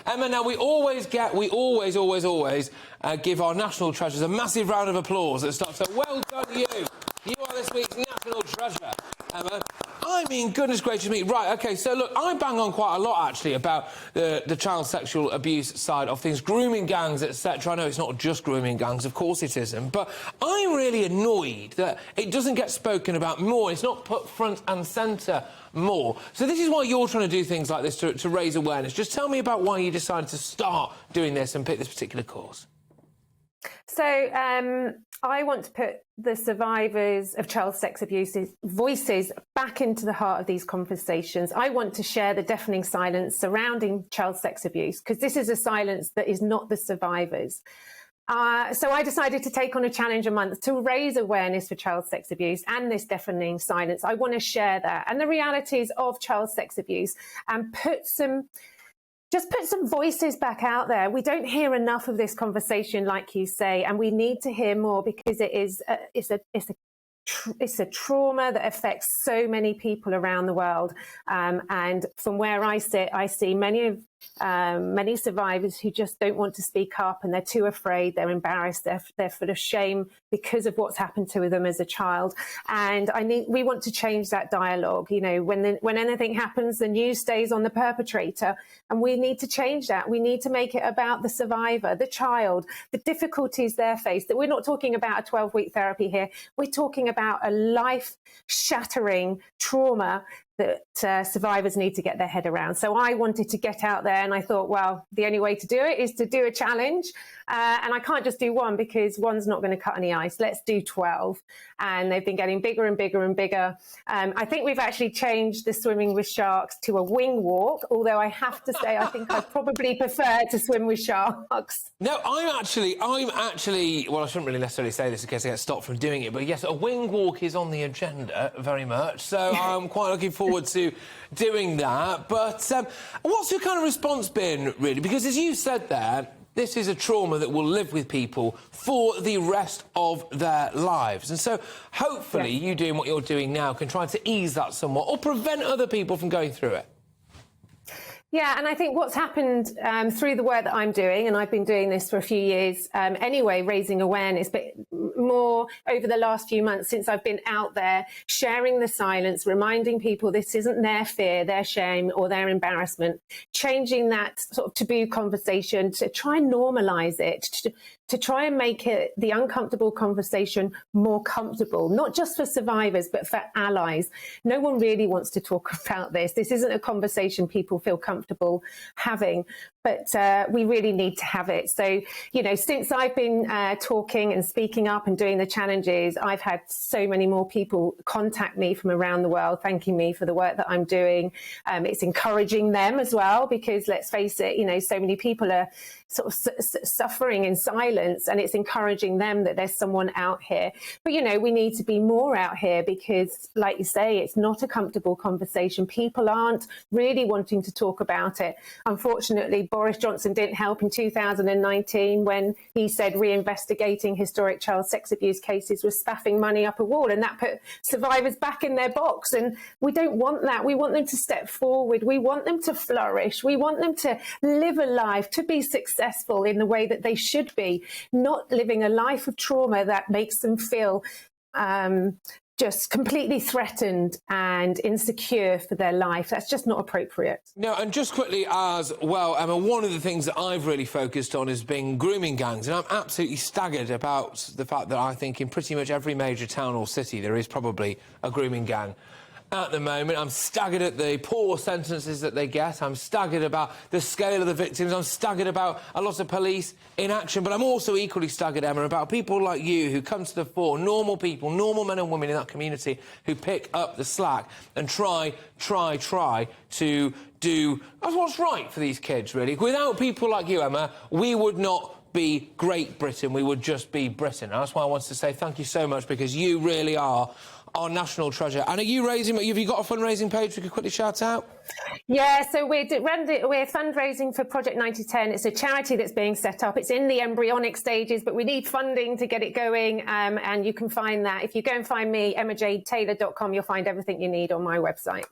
Emma, now we always give our national treasures a massive round of applause at the start. So well done, you. You are this week's national treasure, Emma. I mean, goodness gracious me. Right, OK, so look, I bang on quite a lot, actually, about the child sexual abuse side of things, grooming gangs, etc. I know it's not just grooming gangs, of course it isn't, but I'm really annoyed that it doesn't get spoken about more. It's not put front and centre more. So this is why you're trying to do things like this to raise awareness. Just tell me about why you decided to start doing this and pick this particular cause. So I want to put the survivors of child sex abuse voices back into the heart of these conversations. I want to share the deafening silence surrounding child sex abuse, because this is a silence that is not the survivors. So I decided to take on a challenge a month to raise awareness for child sex abuse and this deafening silence. I want to share that and the realities of child sex abuse and put some voices back out there. We don't hear enough of this conversation, like you say, and we need to hear more, because it's a trauma that affects so many people around the world. And from where I sit, I see many survivors who just don't want to speak up, and they're too afraid, they're embarrassed, they're full of shame because of what's happened to them as a child. And we want to change that dialogue. You know, when anything happens, the news stays on the perpetrator, and we need to change that. We need to make it about the survivor, the child, the difficulties they face. That we're not talking about a 12-week therapy here. We're talking about a life-shattering trauma that survivors need to get their head around. So I wanted to get out there, and I thought, well, the only way to do it is to do a challenge. And I can't just do one, because one's not going to cut any ice. Let's do 12. And they've been getting bigger and bigger and bigger. I think we've actually changed the swimming with sharks to a wing walk, although I have to say I think I'd probably prefer to swim with sharks. No, I'm actually, well, I shouldn't really necessarily say this in case I get stopped from doing it, but yes, a wing walk is on the agenda very much, so I'm quite looking forward to doing that. But what's your kind of response been, really? Because as you said there, this is a trauma that will live with people for the rest of their lives. And so hopefully you doing what you're doing now can try to ease that somewhat or prevent other people from going through it. Yeah, and I think what's happened through the work that I'm doing, and I've been doing this for a few years anyway, raising awareness, but more over the last few months since I've been out there, sharing the silence, reminding people this isn't their fear, their shame or their embarrassment, changing that sort of taboo conversation to try and normalise it, to try and make it, the uncomfortable conversation, more comfortable, not just for survivors, but for allies. No one really wants to talk about this. This isn't a conversation people feel comfortable having, but we really need to have it. So, you know, since I've been talking and speaking up and doing the challenges, I've had so many more people contact me from around the world, thanking me for the work that I'm doing. It's encouraging them as well, because let's face it, you know, so many people are sort of suffering in silence, and it's encouraging them that there's someone out here. But, you know, we need to be more out here, because, like you say, it's not a comfortable conversation. People aren't really wanting to talk about it. Unfortunately, Boris Johnson didn't help in 2019 when he said reinvestigating historic child sex abuse cases was spaffing money up a wall, and that put survivors back in their box. And we don't want that. We want them to step forward. We want them to flourish. We want them to live a life, to be successful in the way that they should be, not living a life of trauma that makes them feel just completely threatened and insecure for their life. That's just not appropriate. No, and just quickly as well, Emma, one of the things that I've really focused on has been grooming gangs, and I'm absolutely staggered about the fact that I think in pretty much every major town or city there is probably a grooming gang. At the moment, I'm staggered at the poor sentences that they get. I'm staggered about the scale of the victims. I'm staggered about a lot of police inaction. But I'm also equally staggered, Emma, about people like you who come to the fore, normal people, normal men and women in that community who pick up the slack and try to do what's right for these kids, really. Without people like you, Emma, we would not be Great Britain. We would just be Britain. And that's why I wanted to say thank you so much, because you really are our national treasure. And have you got a fundraising page we could quickly shout out? Yeah, so we're fundraising for Project 9010. It's a charity that's being set up. It's in the embryonic stages, but we need funding to get it going. And you can find that. If you go and find me, emmajadetaylor.com, you'll find everything you need on my website.